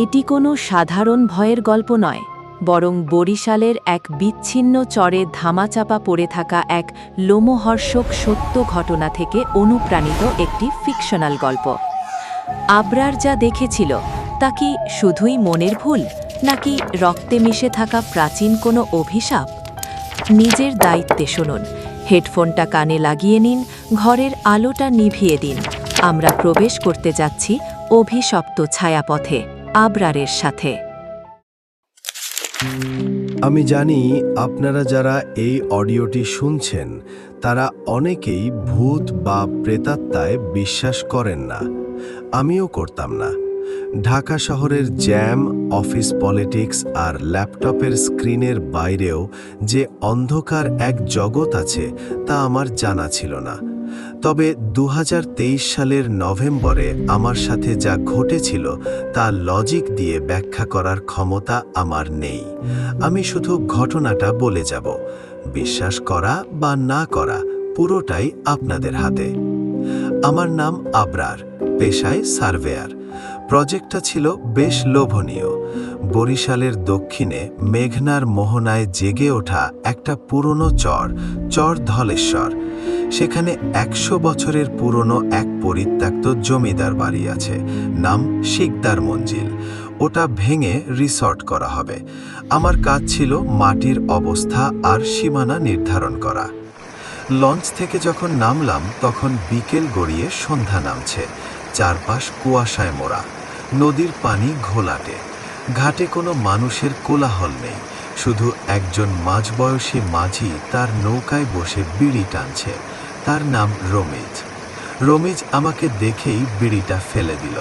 এটি কোনো সাধারণ ভয়ের গল্প নয়, বরং বরিশালের এক বিচ্ছিন্ন চরে ধামাচাপা পড়ে থাকা এক লোমহর্ষক সত্য ঘটনা থেকে অনুপ্রাণিত একটি ফিকশনাল গল্প। আবরার যা দেখেছিল তা কি শুধুই মনের ভুল, নাকি রক্তে মিশে থাকা প্রাচীন কোনো অভিশাপ? নিজের দায়িত্বে শুনুন, হেডফোনটা কানে লাগিয়ে নিন, ঘরের আলোটা নিভিয়ে দিন। আমরা প্রবেশ করতে যাচ্ছি অভিশপ্ত ছায়াপথে, আবরারের সাথে। আমি জানি আপনারা যারা এই অডিওটি শুনছেন তারা অনেকেই ভূত বা প্রেতাত্মায় বিশ্বাস করেন না। আমিও করতাম না। ঢাকা শহরের জ্যাম, অফিস পলিটিক্স আর ল্যাপটপের স্ক্রিনের বাইরেও যে অন্ধকার এক জগৎ আছে তা আমার জানা ছিল না। তবে ২০২৩ সালের নভেম্বরে আমার সাথে যা ঘটেছিল তা লজিক দিয়ে ব্যাখ্যা করার ক্ষমতা আমার নেই। আমি শুধু ঘটনাটা বলে যাব। বিশ্বাস করা বা না করা পুরোটাই আপনাদের হাতে। আমার নাম আবরার, পেশায় সার্ভেয়ার। প্রজেক্টটা ছিল বেশ লোভনীয়। বরিশালের দক্ষিণে মেঘনার মোহনায় জেগে ওঠা একটা পুরনো চর ধলেশ্বর। সেখানে ১০০ বছরের পুরনো এক পরিত্যক্ত জমিদার বাড়ি আছে, নাম শিকদার মঞ্জিল। ওটা ভেঙে রিসর্ট করা হবে। আমার কাজ ছিল মাটির অবস্থা আর সীমানা নির্ধারণ করা। লঞ্চ থেকে যখন নামলাম তখন বিকেল গড়িয়ে সন্ধ্যা নামছে। চারপাশ কুয়াশায় মোড়া, নদীর পানি ঘোলাটে। ঘাটে কোনো মানুষের কোলাহল নেই, শুধু একজন মাঝবয়সী মাঝি তার নৌকায় বসে বিড়ি টানছে। তার নাম রমিজ আমাকে দেখেই বিড়িটা ফেলে দিল।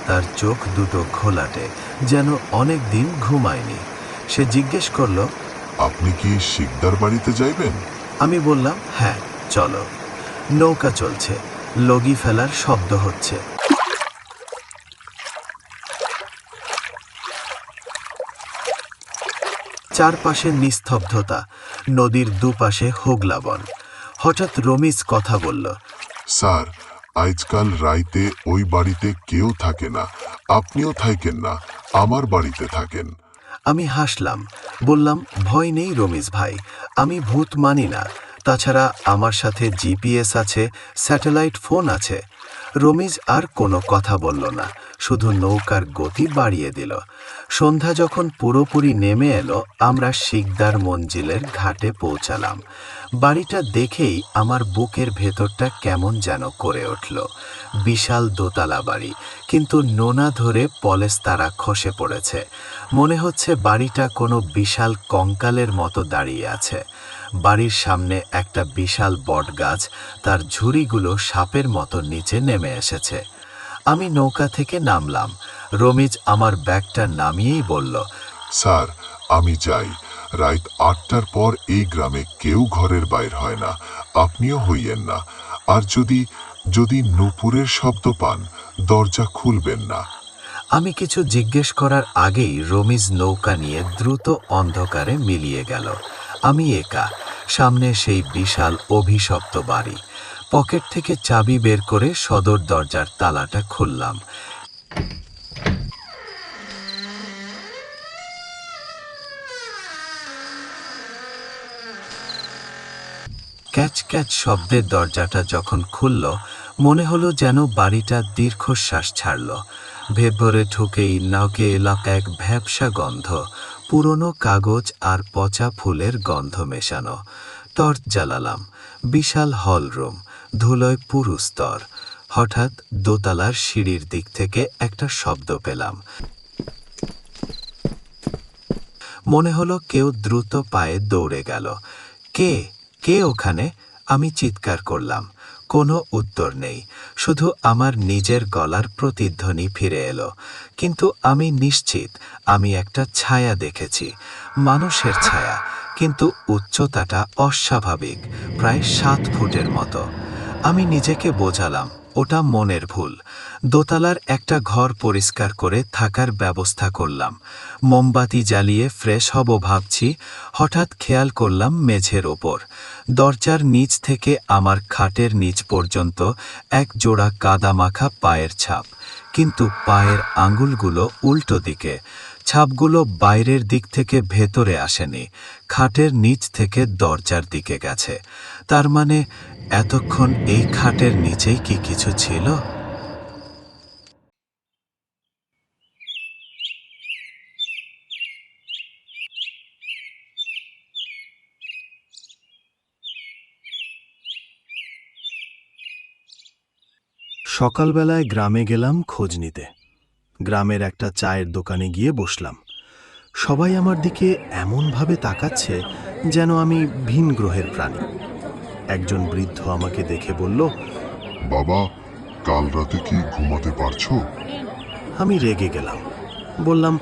তার চোখ দুটো ঘোলাটে, যেন অনেক দিন ঘুমায়নি। সে জিজ্ঞেস করল, আপনি কি শিকদার বাড়িতে যাইবেন? আমি বললাম, হ্যাঁ চলো। নৌকা চলছে, লগি ফেলার শব্দ হচ্ছে। চারপাশে নিস্তব্ধতা, নদীর দুপাশে হোগলা বন। হঠাৎ রমিজ কথা বলল, স্যার, আজকাল রাইতে ওই বাড়িতে কেউ থাকে না। আপনিও থাকেন না, আমার বাড়িতে থাকেন। আমি হাসলাম, বললাম, ভয় নেই রমিজ ভাই, আমি ভূত মানি না। তাছাড়া আমার সাথে জিপিএস আছে, স্যাটেলাইট ফোন আছে। রমিজ আর কোনো কথা বলল না, শুধু নৌকার গতি বাড়িয়ে দিল। সন্ধ্যা যখন পুরোপুরি নেমে এলো, আমরা শিকদার মঞ্জিলের ঘাটে পৌঁছালাম। বাড়িটা দেখেই আমার বুকের ভেতরটা কেমন যেন করে উঠল। বিশাল দোতলা বাড়ি, কিন্তু নোনা ধরে পলেস্তারা খসে পড়েছে। মনে হচ্ছে বাড়িটা কোনো বিশাল কঙ্কালের মতো দাঁড়িয়ে আছে। বাড়ির সামনে একটা বিশাল বটগাছ, তার ঝুড়িগুলো সাপের মতো নিচে নেমে এসেছে। আমি নৌকা থেকে নামলাম। রমিজ আমার ব্যাগটা নামিয়েই বলল, স্যার, আমি যাই। রাত ৮টার পর এই গ্রামে কেউ ঘরের বাইর হয় না, আপনিও হইয়েন না। আর যদি নূপুরের শব্দ পান, দরজা খুলবেন না। আমি কিছু জিজ্ঞেস করার আগেই রমিজ নৌকা নিয়ে দ্রুত অন্ধকারে মিলিয়ে গেল। আমি একা, সামনে সেই বিশাল অভিশপ্ত বাড়ি। পকেট থেকে চাবি বের করে সদর দরজার তালাটা খুললাম। ক্যাচ ক্যাচ শব্দের দরজাটা যখন খুলল, মনে হলো যেন বাড়িটা দীর্ঘশ্বাস ছাড়ল। ভেতরে ঢুকেই নাকে এলাকা এক ভ্যাপসা গন্ধ, পুরনো কাগজ আর পচা ফুলের গন্ধ মেশানো। টর্চ জ্বালালাম। বিশাল হলরুম, ধুলোয় পুরু স্তর। হঠাৎ দোতলার সিঁড়ির দিক থেকে একটা শব্দ পেলাম। মনে হলো কেউ দ্রুত পায়ে দৌড়ে গেল। কে কে ওখানে? আমি চিৎকার করলাম। কোনো উত্তর নেই, শুধু আমার নিজের গলার প্রতিধ্বনি ফিরে এলো। কিন্তু আমি নিশ্চিত আমি একটা ছায়া দেখেছি, মানুষের ছায়া, কিন্তু উচ্চতাটা অস্বাভাবিক, প্রায় ৭ ফুটের মতো। আমি নিজেকে বোঝালাম, ওটা মনের ভুল। দোতলার একটা ঘর পরিষ্কার করে থাকার ব্যবস্থা করলাম। মোমবাতি জ্বালিয়ে ফ্রেশ হব ভাবছি, হঠাৎ খেয়াল করলাম মেঝের ওপর দরজার নিচ থেকে আমার খাটের নিচ পর্যন্ত এক জোড়া কাদামাখা পায়ের ছাপ, কিন্তু পায়ের আঙুলগুলো উল্টো দিকে। ছাপগুলো বাইরের দিক থেকে ভেতরে আসেনি, খাটের নিচ থেকে দরজার দিকে গেছে। তার মানে এতক্ষণ এই খাটের নিচেই কি কিছু ছিল? সকালবেলায় গ্রামে গেলাম খোঁজ নিতে। গ্রামের একটা চায়ের দোকানে গিয়ে বসলাম। সবাই আমার দিকে এমনভাবে তাকাচ্ছে যেন আমি ভিন গ্রহের প্রাণী। একজন বৃদ্ধ আমাকে দেখে বলল, বাবা, কাল রাতে কি ঘুমাতে পারছো? আমি রেগে গেলাম। বললাম,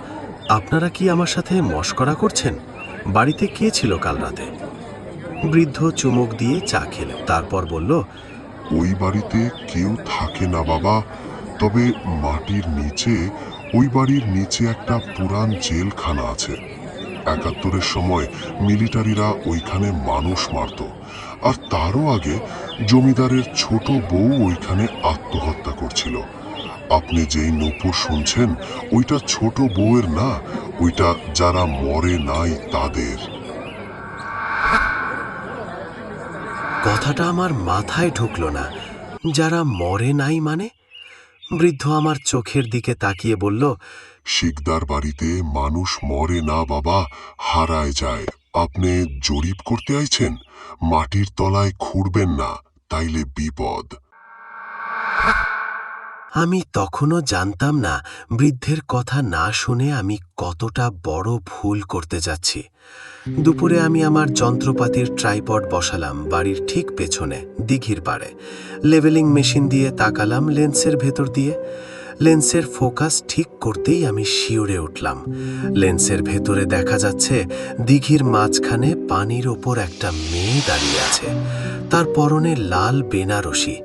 আপনারা কি আমার সাথে মশকরা করছেন? বাড়িতে কে ছিল কাল রাতে? বৃদ্ধ চুমুক দিয়ে চা খেলেন, তারপর বলল, ওই বাড়িতে কেউ থাকে না বাবা, তবে মাটির নিচে, ওই বাড়ির নিচে একটা পুরান জেলখানা আছে। ৭১-এর সময় মিলিটারিরা ওইখানে মানুষ মারত, আর তারও আগে জমিদারের ছোট বউ ওইখানে আত্মহত্যা করছিল। আপনি যেই নূপুর শুনছেন, ওইটা ছোট বউয়ের না, ওইটা যারা মরে নাই তাদের। কথাটা আমার মাথায় ঢুকল না। যারা মরে নাই মানে? বৃদ্ধ আমার চোখের দিকে তাকিয়ে বলল, শিকদার বাড়িতে মানুষ মরে না বাবা, হারায় যায়। আপনি জরিপ করতে আইছেন? মাটির তলায় খুঁড়বেন না, তাইলে বিপদ। আমি তখনও জানতাম না বৃদ্ধের কথা না শুনে আমি কতটা বড় ভুল করতে যাচ্ছি। দুপুরে আমি আমার যন্ত্রপাতির ট্রাইপড বসালাম বাড়ির ঠিক পেছনে, দিঘির পাড়ে। লেভেলিং মেশিন দিয়ে তাকালাম লেন্সের ভেতর দিয়ে। লেন্সের ফোকাস ঠিক করতেই আমি শিউরে উঠলাম। লেন্সের ভেতরে দেখা যাচ্ছে দিঘির মাঝখানে পানির ওপর একটা মেয়ে দাঁড়িয়ে আছে। তার পরনে লাল বেনারসি,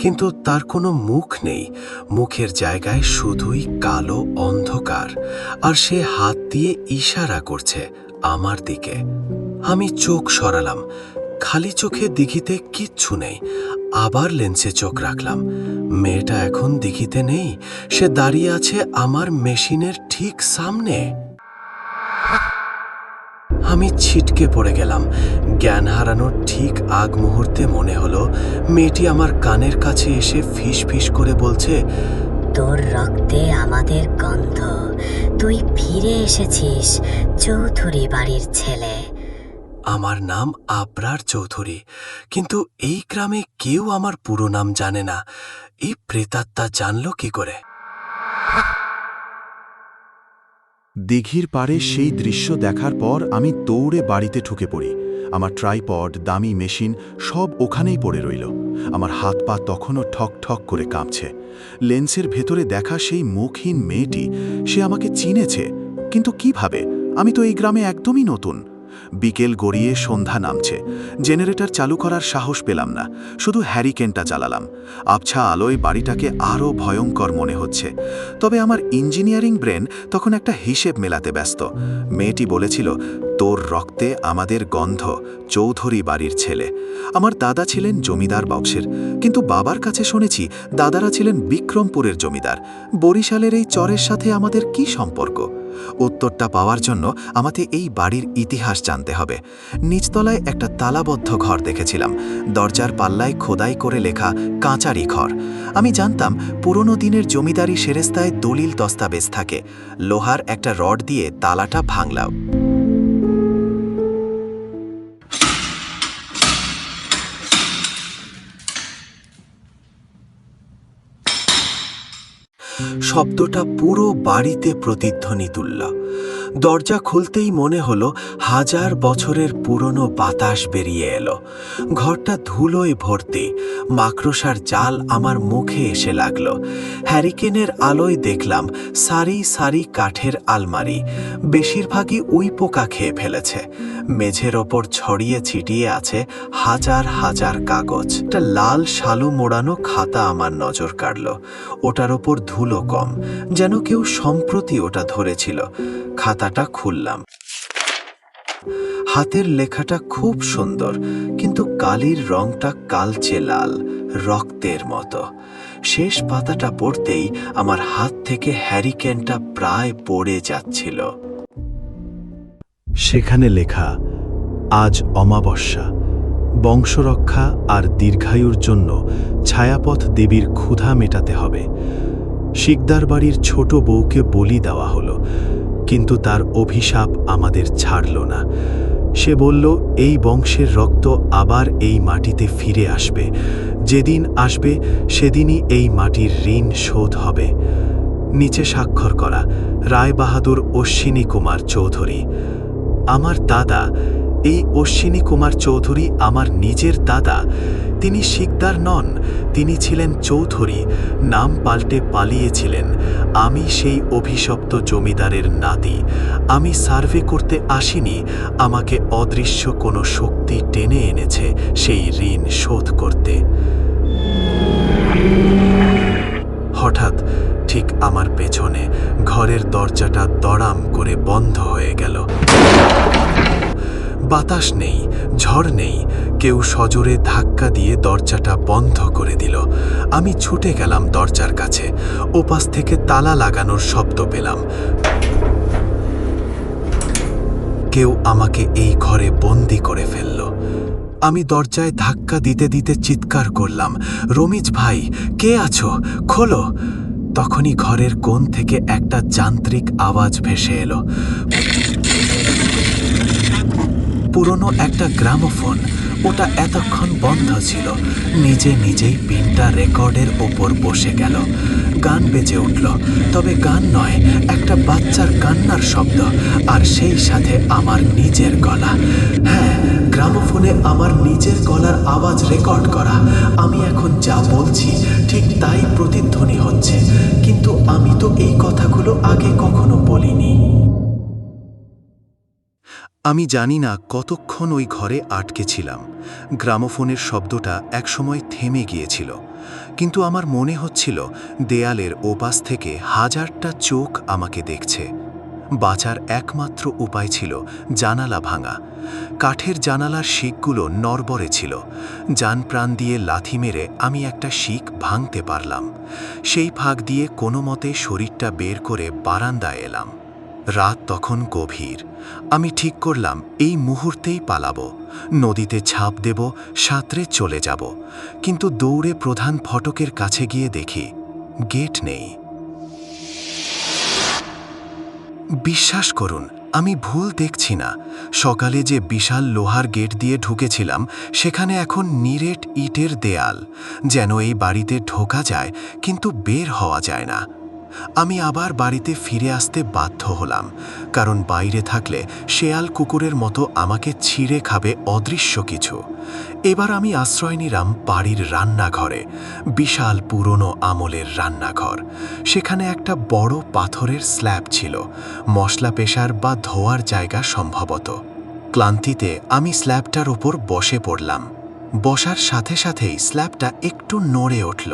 কিন্তু তার কোনো মুখ নেই। মুখের জায়গায় শুধুই কালো অন্ধকার, আর সে হাত দিয়ে ইশারা করছে আমার দিকে। আমি চোখ সরালাম, খালি চোখে দিঘিতে কিচ্ছু নেই। আবার লেন্সে চোখ রাখলাম। মেয়েটা এখন দিঘিতে নেই, সে দাঁড়িয়ে আছে আমার মেশিনের ঠিক সামনে। আমি ছিটকে পড়ে গেলাম। জ্ঞান হারানোর ঠিক আগ মুহূর্তে মনে হলো মেয়েটি আমার কানের কাছে এসে ফিস ফিস করে বলছে, তোর রক্তে আমাদের গন্ধ, তুই ফিরে এসেছিস চৌধুরী বাড়ির ছেলে। আমার নাম আবরার চৌধুরী, কিন্তু এই গ্রামে কেউ আমার পুরো নাম জানে না। এই প্রেতাত্মা জানল কি করে? দিঘির পাড়ে সেই দৃশ্য দেখার পর আমি দৌড়ে বাড়িতে ঢুকে পড়ি। আমার ট্রাইপড, দামি মেশিন সব ওখানেই পড়ে রইল। আমার হাত পা তখনও ঠক ঠক করে কাঁপছে। লেন্সের ভেতরে দেখা সেই মুখহীন মেয়েটি, সে আমাকে চিনেছে, কিন্তু কিভাবে? আমি তো এই গ্রামে একদমই নতুন। বিকেল গড়িয়ে সন্ধ্যা নামছে। জেনারেটর চালু করার সাহস পেলাম না, শুধু হ্যারিকেনটা জ্বালালাম। আবছা আলোয় বাড়িটাকে আরও ভয়ঙ্কর মনে হচ্ছে। তবে আমার ইঞ্জিনিয়ারিং ব্রেন তখন একটা হিসেব মেলাতে ব্যস্ত। মেয়েটি বলেছিল, তোর রক্তে আমাদের গন্ধ, চৌধুরী বাড়ির ছেলে। আমার দাদা ছিলেন জমিদার বংশের, কিন্তু বাবার কাছে শুনেছি দাদারা ছিলেন বিক্রমপুরের জমিদার। বরিশালের এই চরের সাথে আমাদের কি সম্পর্ক? উত্তরটা পাওয়ার জন্য আমাকে এই বাড়ির ইতিহাস জানতে হবে। নিচতলায় একটা তালাবদ্ধ ঘর দেখেছিলাম, দরজার পাল্লায় খোদাই করে লেখা কাঁচারি ঘর। আমি জানতাম পুরনো দিনের জমিদারি সেরেস্তায় দলিল দস্তাবেজ থাকে। লোহার একটা রড দিয়ে তালাটা ভাঙলাম। শব্দটা পুরো বাড়িতে প্রতিধ্বনি তুলল। দরজা খুলতেই মনে হলো 1000 বছরের পুরনো বাতাস বেরিয়ে এলো। ঘরটা ধুলোয় ভর্তি, মাকড়সার জাল আমার মুখে এসে লাগলো। হ্যারিকেনের আলোয় দেখলাম সারি সারি কাঠের আলমারি, বেশিরভাগই উইপোকা খেয়ে ফেলেছে। মেঝের ওপর ছড়িয়ে ছিটিয়ে আছে হাজার হাজার কাগজ। একটা লাল শালু মোড়ানো খাতা আমার নজর কাড়ল। ওটার ওপর ধুলো কম, যেন কেউ সম্প্রতি ওটা ধরেছিল। খাতাটা খুললাম। হাতের লেখাটা খুব সুন্দর, কিন্তু কালির রংটা কালচে লাল, রক্তের মতো। শেষ পাতাটা পড়তেই আমার হাত থেকে হ্যারিকেনটা প্রায় পড়ে যাচ্ছিল। সেখানে লেখা, আজ অমাবস্যা, বংশরক্ষা আর দীর্ঘায়ুর জন্য ছায়াপথ দেবীর ক্ষুধা মেটাতে হবে। শিকদার বাড়ির ছোট বউকে বলি দেওয়া হলো, কিন্তু তার অভিশাপ আমাদের ছাড়ল না। সে বলল, এই বংশের রক্ত আবার এই মাটিতে ফিরে আসবে। যেদিন আসবে সেদিনই এই মাটির ঋণ শোধ হবে। নিচে স্বাক্ষর করা, রায় বাহাদুর অশ্বিনী কুমার চৌধুরী। আমার দাদা, এই অশ্বিনী কুমার চৌধুরী আমার নিজের দাদা। তিনি শিকদার নন, তিনি ছিলেন চৌধুরী, নাম পাল্টে পালিয়েছিলেন। আমি সেই অভিশপ্ত জমিদারের নাতি। আমি সার্ভে করতে আসিনি, আমাকে অদৃশ্য কোনো শক্তি টেনে এনেছে সেই ঋণ শোধ করতে। হঠাৎ ঠিক আমার পেছনে ঘরের দরজাটা দড়াম করে বন্ধ হয়ে গেল। বাতাস নেই, ঝড় নেই, কেউ সজোরে ধাক্কা দিয়ে দরজাটা বন্ধ করে দিল। আমি ছুটে গেলাম দরজার কাছে। ওপাশ থেকে তালা লাগানোর শব্দ পেলাম। কেউ আমাকে এই ঘরে বন্দি করে ফেলল। আমি দরজায় ধাক্কা দিতে দিতে চিৎকার করলাম, রমিজ ভাই, কে আছো? খোলো। তখনই ঘরের কোণ থেকে একটা যান্ত্রিক আওয়াজ ভেসে এলো। পুরনো একটা গ্রামোফোন, ওটা এতক্ষণ বন্ধ ছিল। নিজে নিজেই পিনটা রেকর্ডের ওপর বসে গেল। গান বেজে উঠল, তবে গান নয়, একটা বাচ্চার কান্নার শব্দ, আর সেই সাথে আমার নিজের গলা। হ্যাঁ, গ্রামোফোনে আমার নিজের গলার আওয়াজ রেকর্ড করা। আমি এখন যা বলছি ঠিক তাই প্রতিধ্বনি হচ্ছে, কিন্তু আমি তো এই কথাগুলো আগে কখনো বলিনি। আমি জানি না কতক্ষণ ওই ঘরে আটকে ছিলাম। গ্রামোফোনের শব্দটা একসময় থেমে গিয়েছিল, কিন্তু আমার মনে হচ্ছিল দেয়ালের ওপাশ থেকে 1000টা চোখ আমাকে দেখছে। বাঁচার একমাত্র উপায় ছিল জানালা ভাঙা। কাঠের জানালার শিকগুলো নড়বড়ে ছিল। জানপ্রাণ দিয়ে লাথি মেরে আমি একটা শিক ভাঙতে পারলাম। সেই ফাঁক দিয়ে কোনো মতে শরীরটা বের করে বারান্দায় এলাম। রাত তখন গভীর। আমি ঠিক করলাম এই মুহূর্তেই পালাবো, নদীতে ঝাঁপ দেব, সাঁতরে চলে যাব। কিন্তু দৌড়ে প্রধান ফটকের কাছে গিয়ে দেখি গেট নেই। বিশ্বাস করুন, আমি ভুল দেখছি না। সকালে যে বিশাল লোহার গেট দিয়ে ঢুকেছিলাম, সেখানে এখন নিরেট ইটের দেয়াল। যেন এই বাড়িতে ঢোকা যায়, কিন্তু বের হওয়া যায় না। আমি আবার বাড়িতে ফিরে আসতে বাধ্য হলাম, কারণ বাইরে থাকলে শেয়াল কুকুরের মতো আমাকে ছিঁড়ে খাবে অদৃশ্য কিছু। এবার আমি আশ্রয় নিলাম বাড়ির রান্নাঘরে, বিশাল পুরনো আমলের রান্নাঘর। সেখানে একটা বড় পাথরের স্ল্যাব ছিল, মশলা পেশার বা ধোয়ার জায়গা সম্ভবত। ক্লান্তিতে আমি স্ল্যাবটার উপর বসে পড়লাম। বসার সাথে সাথেই স্ল্যাবটা একটু নড়ে উঠল।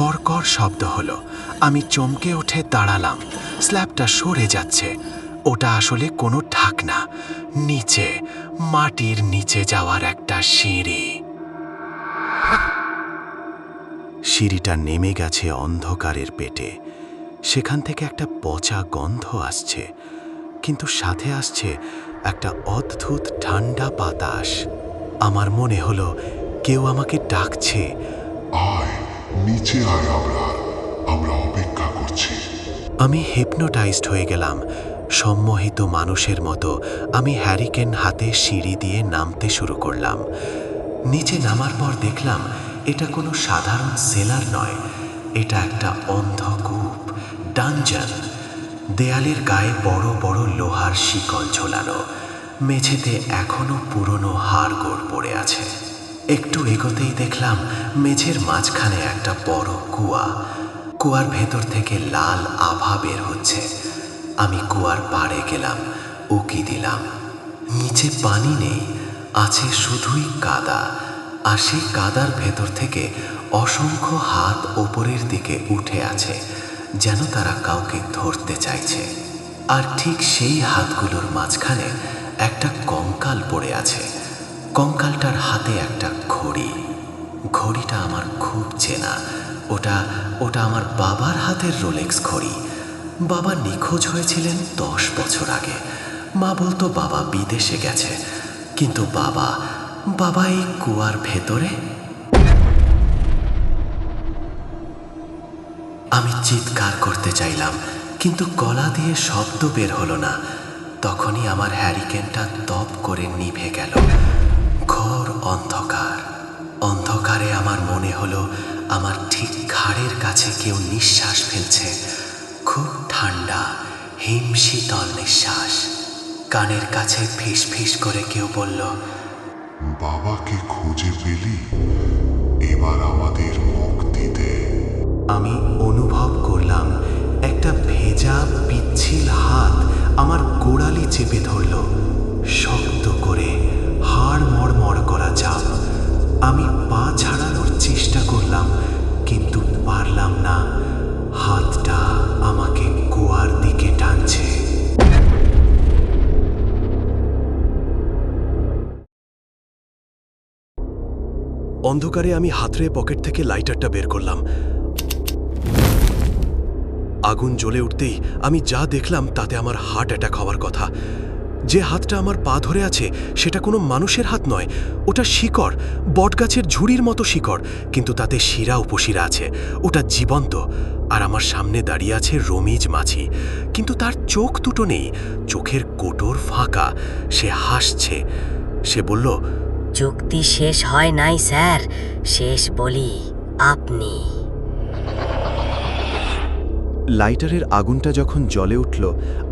কড়কড় শব্দ হলো। আমি চমকে উঠে দাঁড়ালাম। স্ল্যাবটা সরে যাচ্ছে। ওটা আসলে কোনো ঢাকনা, নিচে মাটির নিচে যাওয়ার একটা সিঁড়ি। সিঁড়িটা নেমে গেছে অন্ধকারের পেটে। সেখান থেকে একটা পচা গন্ধ আসছে, কিন্তু সাথে আসছে একটা অদ্ভুত ঠান্ডা বাতাস। আমার মনে হলো কেউ আমাকে ডাকছে, আয় নিচে আয়, আমরা অপেক্ষা করছি। আমি হিপনোটাইজড হয়ে গেলাম। সম্মোহিত মানুষের মতো আমি হ্যারিকেন হাতে সিঁড়ি দিয়ে নামতে শুরু করলাম। নিচে নামার পর দেখলাম এটা কোনো সাধারণ সেলার নয়, এটা একটা অন্ধকূপ, ডানজন। দেয়ালের গায়ে বড় বড় লোহার শিকল ঝোলানো, মেঝেতে এখনো পুরনো হাড়গোড় পড়ে আছে। একটু এগোতেই দেখলাম মেঝের মাঝখানে একটা বড় কুয়া। কুয়ার ভেতর থেকে লাল আভা বের হচ্ছে। আমি কুয়ার পাড়ে গেলাম, উকি দিলাম। নিচে পানি নেই, আছে শুধুই কাদা। আর সেই কাদার ভেতর থেকে অসংখ্য হাত ওপরের দিকে উঠে আছে, যেন তারা কাউকে ধরতে চাইছে। আর ঠিক সেই হাতগুলোর মাঝখানে একটা কঙ্কাল পড়ে আছে। কঙ্কালটার হাতে একটা ঘড়ি। ঘড়িটা আমার খুব চেনা। ওটা ওটা আমার বাবার হাতের রোলেক্স ঘড়ি। বাবা নিখোঁজ হয়েছিলেন 10 বছর আগে। মা বলতো বাবা বিদেশে গেছে, কিন্তু বাবা এই কুয়ার ভেতরে। আমি চিৎকার করতে চাইলাম, কিন্তু গলা দিয়ে শব্দ বের হলো না। তখনই আমার হ্যারিকেনটা তপ করে নিভে গেল। ঘোর অন্ধকার। অন্ধকারে আমার মনে হলো আমার ঠিক ঘাড়ের কাছে কেউ নিঃশ্বাস ফেলছে, খুব ঠান্ডা হিমশীতল নিঃশ্বাস। কানের কাছে ফিস ফিস করে কেউ বলল, বাবাকে খুঁজে পেলি, এবার আমাদের মুক্তি দে। আমি অনুভব করলাম একটা ভেজা পিচ্ছিল হাত আমার গোড়ালি চেপে ধরল, শক্ত করে, হাড় মড়মড় করা চাপ। আমি পা ছাড়ানোর চেষ্টা করলাম, কিন্তু পারলাম না। হাতটা আমাকে কুয়ার দিকে টানছে। অন্ধকারে আমি হাতড়ে পকেট থেকে লাইটারটা বের করলাম। আগুন জ্বলে উঠতেই আমি যা দেখলাম তাতে আমার হার্ট অ্যাটাক হওয়ার কথা। যে হাতটা আমার পা ধরে আছে সেটা কোনো মানুষের হাত নয়, ওটা শিকড়, বটগাছের ঝুড়ির মতো শিকড়, কিন্তু তাতে শিরা উপশিরা আছে। ওটা জীবন্ত। আর আমার সামনে দাঁড়িয়ে আছে রমিজ মাছি, কিন্তু তার চোখ দুটো নেই, চোখের কোটর ফাঁকা। সে হাসছে। সে বলল, চুক্তি শেষ হয় নাই স্যার, শেষ বলি আপনি। লাইটারের আগুনটা যখন জ্বলে উঠল,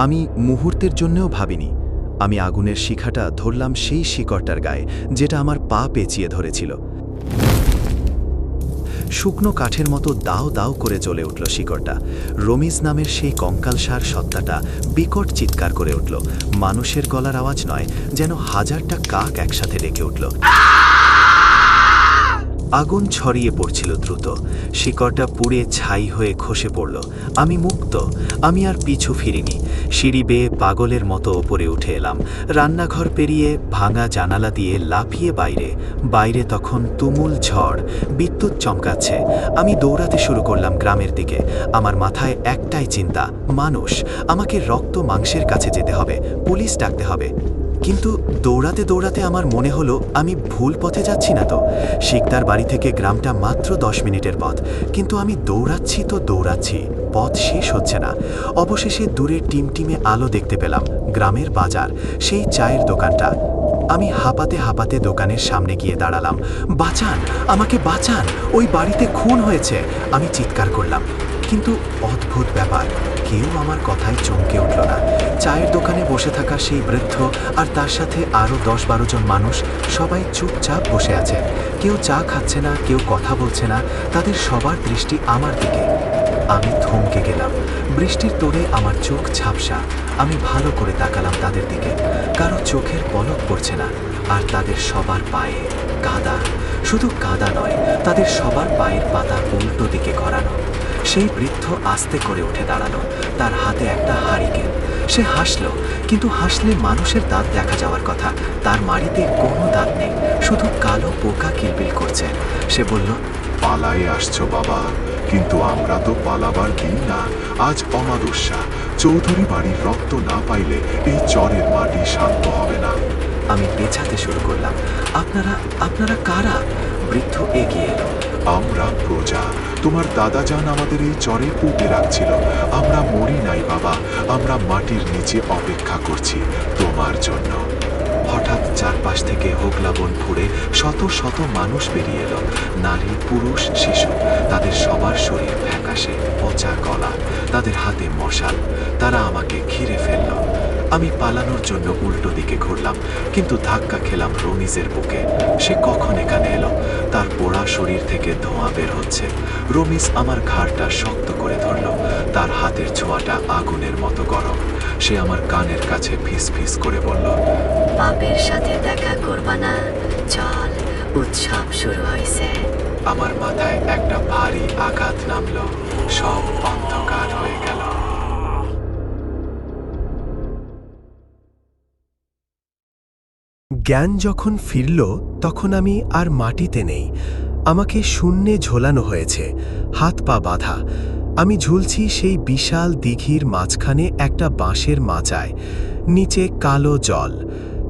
আমি মুহূর্তের জন্যও ভাবিনি। আমি আগুনের শিখাটা ধরলাম সেই শিকড়টার গায়ে, যেটা আমার পা পেঁচিয়ে ধরেছিল। শুকনো কাঠের মতো দাও দাও করে জ্বলে উঠল শিকড়টা। রমিজ নামের সেই কঙ্কালসার সত্তাটা বিকট চিৎকার করে উঠল। মানুষের গলার আওয়াজ নয়, যেন হাজারটা কাক একসাথে ডেকে উঠল। আগুন ছড়িয়ে পড়ছিল দ্রুত। শিকড়টা পুড়ে ছাই হয়ে খসে পড়ল। আমি মুক্ত। আমি আর পিছু ফিরিনি। সিঁড়ি বেয়ে পাগলের মতো ওপরে উঠে এলাম। রান্নাঘর পেরিয়ে ভাঙা জানালা দিয়ে লাফিয়ে বাইরে তখন তুমুল ঝড়, বিদ্যুৎ চমকাচ্ছে। আমি দৌড়াতে শুরু করলাম গ্রামের দিকে। আমার মাথায় একটাই চিন্তা, মানুষ। আমাকে রক্ত মাংসের কাছে যেতে হবে, পুলিশ ডাকতে হবে। কিন্তু দৌড়াতে দৌড়াতে আমার মনে হলো আমি ভুল পথে যাচ্ছি না তো। শিকদার বাড়ি থেকে গ্রামটা মাত্র 10 মিনিটের পথ, কিন্তু আমি দৌড়াচ্ছি তো দৌড়াচ্ছি, পথ শেষ হচ্ছে না। অবশেষে দূরে টিমটিমে আলো দেখতে পেলাম, গ্রামের বাজার, সেই চায়ের দোকানটা। আমি হাঁপাতে হাঁপাতে দোকানের সামনে গিয়ে দাঁড়ালাম। বাঁচান, আমাকে বাঁচান, ওই বাড়িতে খুন হয়েছে, আমি চিৎকার করলাম। কিন্তু অদ্ভুত ব্যাপার, কেউ আমার কথায় চমকে উঠল না। চায়ের দোকানে বসে থাকা সেই বৃদ্ধ আর তার সাথে আরও 10-12 জন মানুষ, সবাই চুপচাপ বসে আছে। কেউ চা খাচ্ছে না, কেউ কথা বলছে না, তাদের সবার দৃষ্টি আমার দিকে। আমি থমকে গেলাম। বৃষ্টির তোড়ে আমার চোখ ঝাপসা। আমি ভালো করে তাকালাম তাদের দিকে। কারো চোখের পলক পড়ছে না। আর তাদের সবার পায়ে কাদা। শুধু কাদা নয়, তাদের সবার পায়ের পাতা উল্টো দিকে ঘোরানো। সেই বৃদ্ধ আস্তে করে উঠে দাঁড়ালো, তার হাতে একটা হারিকেন। সে হাসলো, কিন্তু হাসলে মানুষের দাঁত দেখা যাওয়ার কথা। তার মাড়িতে কোনো দাঁত নেই, শুধু কালো পোকা কিলবিল করছে। সে বলল, পালায়ে আসছো বাবা, কিন্তু আমরা তো পালাবার দিন না। আজ অমাবস্যা, চৌধুরী বাড়ির রক্ত না পাইলে এই চরের মাটি শান্ত হবে না। আমি পেছাতে শুরু করলাম। আপনারা কারা? বৃদ্ধ এগিয়ে এলো। আমরা প্রজা, তোমার দাদাজান আমাদের এই চরে পুঁতে রাখছিল। আমরা মরি নাই বাবা, আমরা মাটির নিচে অপেক্ষা করছি তোমার জন্য। হঠাৎ চারপাশ থেকে হোগলাবন ফুঁড়ে শত শত মানুষ বেরিয়ে এলো। নারী, পুরুষ, শিশু, তাদের সবার শরীর ফ্যাকাশে, পচা গলা, তাদের হাতে মশাল। তারা আমাকে ঘিরে ফেলল। আমি পালানোর জন্য উল্টো দিকে ঘুরলাম, কিন্তু ধাক্কা খেলাম রমিজের বুকে। সে কখন এখানে এলো? তার পোড়া শরীর থেকে ধোঁয়া বের হচ্ছে। রমিজ আমার ঘাড়টা শক্ত করে ধরল। তার হাতের ছোঁয়াটা আগুনের মতো গরম। সে আমার কানের কাছে ফিস ফিস করে বলল, বাপের সাথে দেখা করবা না? চল, উৎসব শুরু হয়েছে। আমার মাথায় একটা ভারী আঘাত নামলো। সব অন্ধকার হয়ে গেল। জ্ঞান যখন ফিরল তখন আমি আর মাটিতে নেই। আমাকে শূন্যে ঝোলানো হয়েছে, হাত পা বাঁধা। আমি ঝুলছি সেই বিশাল দিঘির মাঝখানে একটা বাঁশের মাচায়। নিচে কালো জল,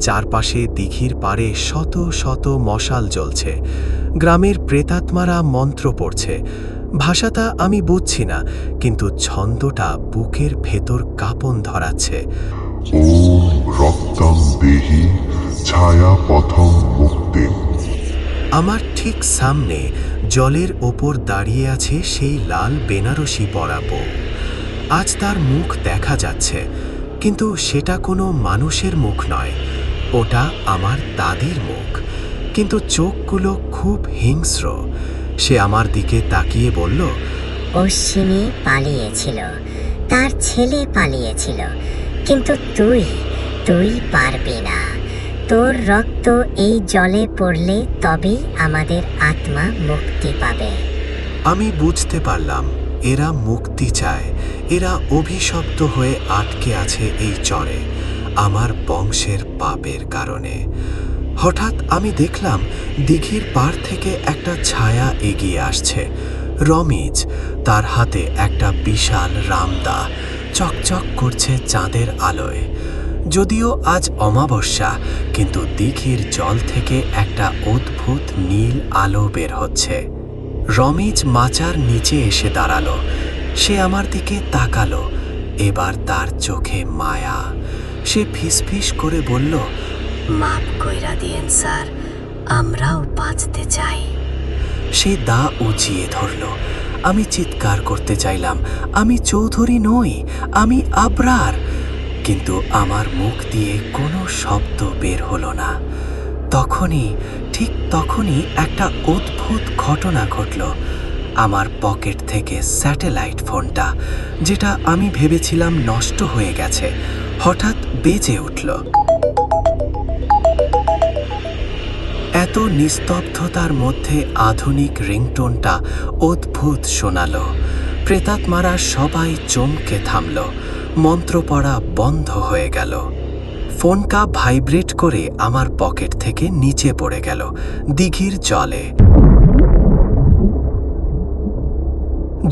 চারপাশে দিঘির পাড়ে শত শত মশাল জ্বলছে। গ্রামের প্রেতাত্মারা মন্ত্র পড়ছে। ভাষাটা আমি বুঝছি না, কিন্তু ছন্দটা বুকের ভেতর কাঁপন ধরাচ্ছে। ওম রক্তম দেহি ছায়া পথম মুক্তিম। আমার ঠিক সামনে জলের ওপর দাঁড়িয়ে আছে সেই লাল বেনারসি পরা বউ। আজ তার মুখ দেখা যাচ্ছে, কিন্তু সেটা কোনো মানুষের মুখ নয়। ওটা আমার দাদির মুখ, কিন্তু চোখগুলো খুব হিংস্র। সে আমার দিকে তাকিয়ে বলল, অশ্বিনী পালিয়েছিল, তার ছেলে পালিয়েছিল, কিন্তু তুই পারবি না। তোর রক্ত এই জলে পড়লে তবেই আমাদের আত্মা মুক্তি পাবে। আমি বুঝতে পারলাম এরা মুক্তি চায়। এরা অভিশপ্ত হয়ে আটকে আছে এই চরে, আমার বংশের পাপের কারণে। হঠাৎ আমি দেখলাম দিঘির পাড় থেকে একটা ছায়া এগিয়ে আসছে। রমিজ, তার হাতে একটা বিশাল রামদা, চকচক করছে চাঁদের আলোয়। যদিও আজ অমাবস্যা, কিন্তু দিঘির জল থেকে একটা অদ্ভুত নীল আলো বের হচ্ছে। রমিজ মাচার নিচে এসে দাঁড়ালো। সে আমার দিকে তাকালো। এবার তার চোখে মায়া। সে ফিসফিস করে বলল, মাফ কইরা দিয়েন স্যার, আমরাও বাঁচতে চাই। সে দা উঁচিয়ে ধরল। আমি চিৎকার করতে চাইলাম, আমি চৌধুরী নই, আমি আবরার। কিন্তু আমার মুখ দিয়ে কোনো শব্দ বের হলো না। ঠিক তখনই একটা অদ্ভুত ঘটনা ঘটল। আমার পকেট থেকে স্যাটেলাইট ফোনটা, যেটা আমি ভেবেছিলাম নষ্ট হয়ে গেছে, হঠাৎ বেজে উঠল। এত নিস্তব্ধতার মধ্যে আধুনিক রিংটোনটা অদ্ভুত শোনালো। প্রেতাত্মারা সবাই চমকে থামল। মন্ত্র পড়া বন্ধ হয়ে গেল। ফোনটা ভাইব্রেট করে আমার পকেট থেকে নিচে পড়ে গেল দিঘির জলে।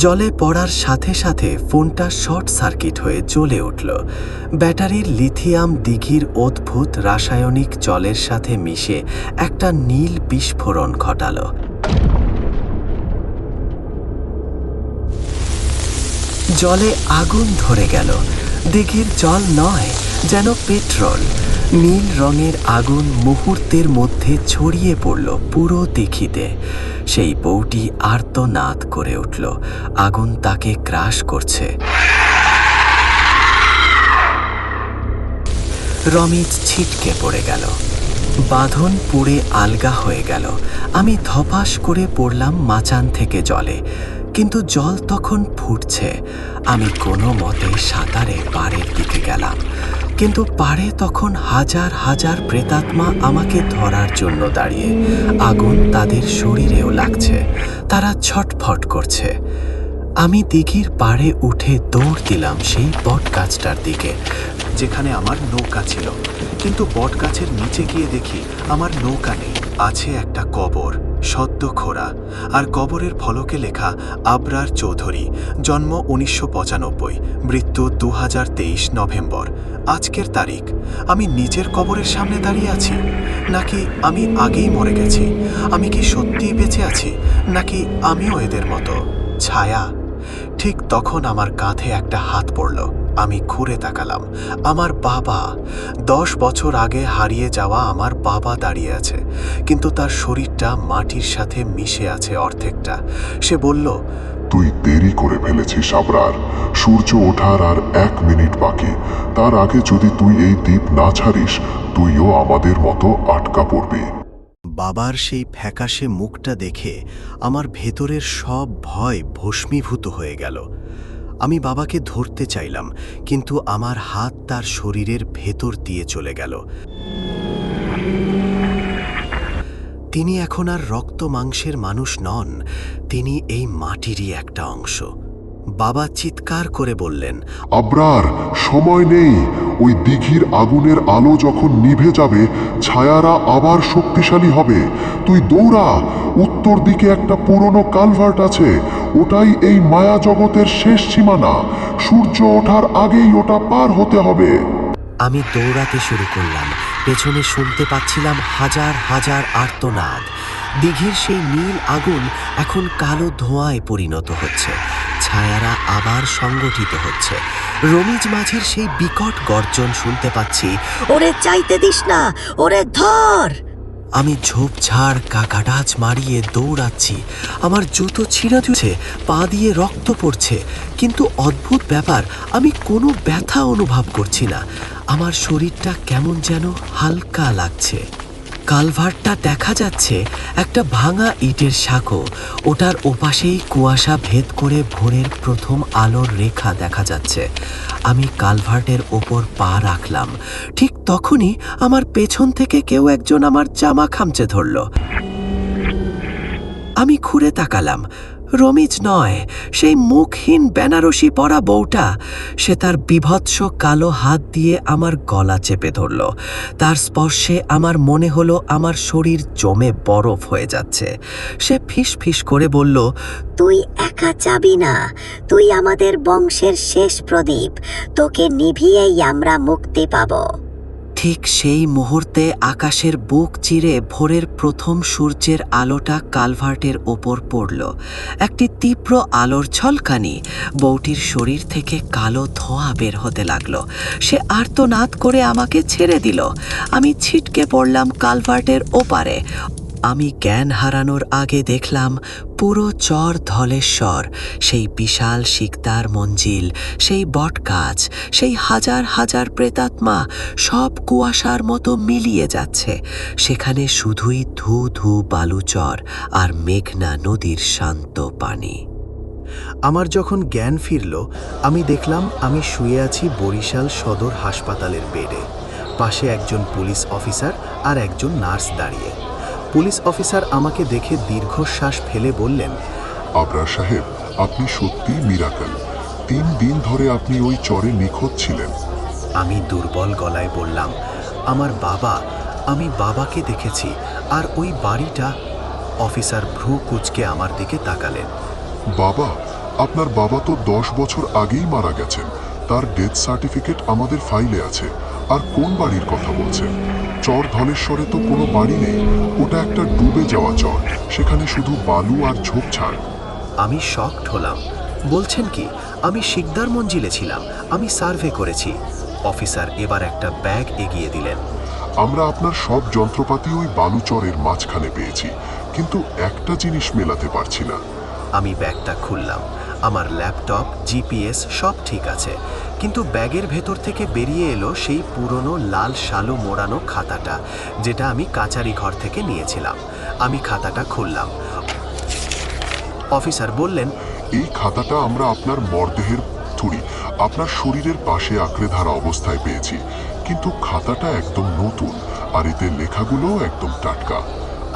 জলে পড়ার সাথে সাথে ফোনটা শর্ট সার্কিট হয়ে জ্বলে উঠল। ব্যাটারির লিথিয়াম দিঘির অদ্ভুত রাসায়নিক জলের সাথে মিশে একটা নীল বিস্ফোরণ ঘটালো। জলে আগুন ধরে গেল। দিঘির জল নয়, যেন পেট্রোল। নীল রঙের আগুন মুহূর্তের মধ্যে ছড়িয়ে পড়ল পুরো দিঘিতে। সেই বউটি আর্তনাদ করে উঠল। আগুন তাকে গ্রাস করছে। রমিজ ছিটকে পড়ে গেল। বাঁধন পুড়ে আলগা হয়ে গেল। আমি ধপাস করে পড়লাম মাচান থেকে জলে, কিন্তু জল তখন ফুটছে। আমি কোনো মতে সাঁতারে পাড়ের দিকে গেলাম, কিন্তু পাড়ে তখন হাজার হাজার প্রেতাত্মা আমাকে ধরার জন্য দাঁড়িয়ে। আগুন তাদের শরীরেও লাগছে, তারা ছটফট করছে। আমি দিঘির পাড়ে উঠে দৌড় দিলাম সেই বটগাছটার দিকে, যেখানে আমার নৌকা ছিল। কিন্তু বটগাছের নিচে গিয়ে দেখি আমার নৌকা নেই, আছে একটা কবর, সদ্য খোঁড়া। আর কবরের ফলকে লেখা আবরার চৌধুরী, জন্ম 1995, মৃত্যু 2023 নভেম্বর। আজকের তারিখ। আমি নিজের কবরের সামনে দাঁড়িয়ে আছি, নাকি আমি আগেই মরে গেছি? আমি কি সত্যিই বেঁচে আছি, নাকি আমিও এদের মতো ছায়া? ঠিক তখন আমার কাঁধে একটা হাত পড়ল। আমি ঘুরে তাকালাম। আমার বাবা, 10 বছর আগে হারিয়ে যাওয়া আমার বাবা দাঁড়িয়ে আছে, কিন্তু তার শরীরটা মাটির সাথে মিশে আছে অর্ধেকটা। সে বলল, তুই দেরি করে ফেলেছিস আবরার। সূর্য ওঠার আর 1 মিনিট বাকি। তার আগে যদি তুই এই দ্বীপ না ছাড়িস, তুইও আমাদের মতো আটকা পড়বি। বাবার সেই ফ্যাকাশে মুখটা দেখে আমার ভেতরের সব ভয় ভস্মীভূত হয়ে গেল। আমি বাবাকে ধরতে চাইলাম, কিন্তু আমার হাত তার শরীরের ভেতর দিয়ে চলে গেল। তিনি এখন আর রক্ত মাংসের মানুষ নন, তিনি এই মাটিরই একটা অংশ। বাবা চিৎকার করে বললেন, আবরার, সময় নেই। ওই দিঘির আগুনের আলো যখন নিভে যাবে, ছায়ারা আবার শক্তিশালী হবে। তুই দৌড়া। উত্তর দিকে একটা পুরনো কালভার্ট আছে, ওটাই এই মায়া জগতের শেষ সীমানা। সূর্য ওঠার আগেই ওটা পার হতে হবে। আমি দৌড়াতে শুরু করলাম। পেছনে শুনতে পাচ্ছিলাম হাজার হাজার আর্তনাদ। দিঘির সেই নীল আগুন এখন কালো ধোঁয়ায় পরিণত হচ্ছে। ছায়ারা আবার সংগঠিত হচ্ছে। রমিজ মাঝির সেই বিকট গর্জন শুনতে পাচ্ছি, ওরে চাইতে দিস না, ওরে ধর। আমি ঝোপঝাড় কাকাডাজ মারিয়ে দৌড়াচ্ছি। আমার জুতো ছিঁড়ে যাচ্ছে, পা দিয়ে রক্ত পড়ছে, কিন্তু অদ্ভুত ব্যাপার, আমি কোনো ব্যথা অনুভব করছি না। আমার শরীরটা কেমন যেন হালকা লাগছে। কালভার্টটা দেখা যাচ্ছে একটা ভাঙা ইটের সাঁকো। ওটার ওপাশেই কুয়াশা ভেদ করে ভোরের প্রথম আলোর রেখা দেখা যাচ্ছে। আমি কালভার্টের ওপর পা রাখলাম। ঠিক তখনই আমার পেছন থেকে কেউ একজন আমার জামা খামচে ধরল। আমি ঘুরে তাকালাম। রমিজ নয়, সেই মুখহীন বেনারসি পরা বউটা। সে তার বীভৎস কালো হাত দিয়ে আমার গলা চেপে ধরল। তার স্পর্শে আমার মনে হলো আমার শরীর জমে বরফ হয়ে যাচ্ছে। সে ফিস ফিস করে বলল, তুই একা যাবি না, তুই আমাদের বংশের শেষ প্রদীপ। তোকে নিভিয়েই আমরা মুক্তি পাবো। ঠিক সেই মুহূর্তে আকাশের বুক চিরে ভোরের প্রথম সূর্যের আলোটা কালভার্টের ওপর পড়ল। একটি তীব্র আলোর ঝলকানি। বউটির শরীর থেকে কালো ধোঁয়া বের হতে লাগলো। সে আর্তনাদ করে আমাকে ছেড়ে দিল। আমি ছিটকে পড়লাম কালভার্টের ওপারে। আমি জ্ঞান হারানোর আগে দেখলাম পুরো চর ধলেশ্বর, সেই বিশাল শিকদার মঞ্জিল, সেই বটগাছ, সেই হাজার হাজার প্রেতাত্মা সব কুয়াশার মতো মিলিয়ে যাচ্ছে। সেখানে শুধুই ধু ধু বালুচর আর মেঘনা নদীর শান্ত পানি। আমার যখন জ্ঞান ফিরল, আমি দেখলাম আমি শুয়ে আছি বরিশাল সদর হাসপাতালের বেডে। পাশে একজন পুলিশ অফিসার আর একজন নার্স দাঁড়িয়ে। পুলিশ অফিসার আমাকে দেখে দীর্ঘশ্বাস ফেলে বললেন, আবরার সাহেব, আপনি সত্যিই মিরাকেল। 3 দিন ধরে আপনি ওই চরে নিখোঁজ ছিলেন। আমি দুর্বল গলায় বললাম, আমার বাবা, আমি বাবাকে দেখেছি, আর ওই বাড়িটা। অফিসার ভ্রু কুঁচকে আমার দিকে তাকালেন। বাবা? আপনার বাবা তো 10 বছর আগেই মারা গেছেন। তার ডেথ সার্টিফিকেট আমাদের ফাইলে আছে। আর কোন বাড়ির কথা বলছেন? চর ধলেশ্বরে তো কোনো বাড়ি নেই। ওটা একটা ডুবে যাওয়া চর, সেখানে শুধু বালু আর ঝোপঝাড়। আমি শকড হলাম। বলছেন কি? আমি শিকদার মঞ্জিলে ছিলাম, আমি সার্ভে করেছি। অফিসার এবার একটা ব্যাগ এগিয়ে দিলেন। আমরা আপনার সব যন্ত্রপাতি ওই বালুচরের মাঝখানে পেয়েছি, কিন্তু একটা জিনিস মেলাতে পারছি না। আমি ব্যাগটা খুললাম। আমার ল্যাপটপ, জিপিএস সব ঠিক আছে, কিন্তু ব্যাগের ভেতর থেকে বেরিয়ে এলো সেই পুরনো লাল শালু মোড়ানো খাতাটা, যেটা আমি কাচারি ঘর থেকে নিয়েছিলাম। আমি খাতাটা খুললাম। অফিসার বললেন, এই খাতাটা আমরা আপনার মরদেহের আপনার শরীরের পাশে আঁকড়ে ধরা অবস্থায় পেয়েছি, কিন্তু খাতাটা একদম নতুন, আর এতে লেখাগুলোও একদম টাটকা।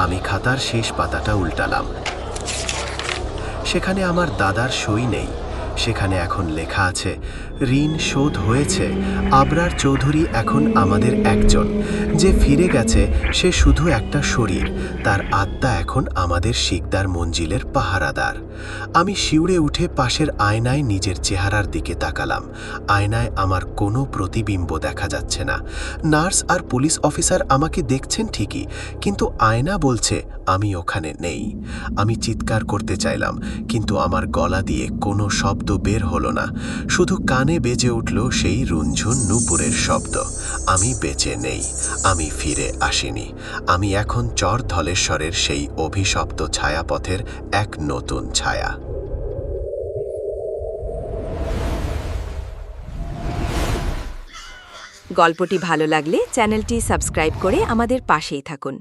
আমি খাতার শেষ পাতাটা উল্টালাম। সেখানে আমার দাদার সই নেই। সেখানে এখন লেখা আছে, ঋণ শোধ হয়েছে। আবরার চৌধুরী এখন আমাদের একজন। যে ফিরে গেছে সে শুধু একটা শরীর, তার আত্মা এখন আমাদের শিকদার মঞ্জিলের পাহারাদার। আমি শিউরে উঠে পাশের আয়নায় নিজের চেহারার দিকে তাকালাম। আয়নায় আমার কোনো প্রতিবিম্ব দেখা যাচ্ছে না। নার্স আর পুলিশ অফিসার আমাকে দেখছেন ঠিকই, কিন্তু আয়না বলছে আমি ওখানে নেই। আমি চিৎকার করতে চাইলাম, কিন্তু আমার গলা দিয়ে কোনো শব্দ বের হলো না। শুধু কানে বেজে উঠল সেই রুনঝুন নূপুরের শব্দ। আমি বেঁচে নেই, আমি ফিরে আসিনি। আমি এখন চর ধলেশ্বরের সেই অভিশপ্ত ছায়াপথের এক নতুন ছায়া। গল্পটি ভালো লাগলে চ্যানেলটি সাবস্ক্রাইব করে আমাদের পাশেই থাকুন।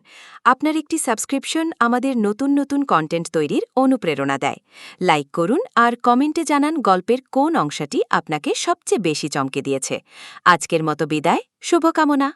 আপনার একটি সাবস্ক্রিপশন আমাদের নতুন নতুন কন্টেন্ট তৈরির অনুপ্রেরণা দেয়। লাইক করুন আর কমেন্টে জানান গল্পের কোন অংশটি আপনাকে সবচেয়ে বেশি চমকে দিয়েছে। আজকের মতো বিদায়, শুভকামনা।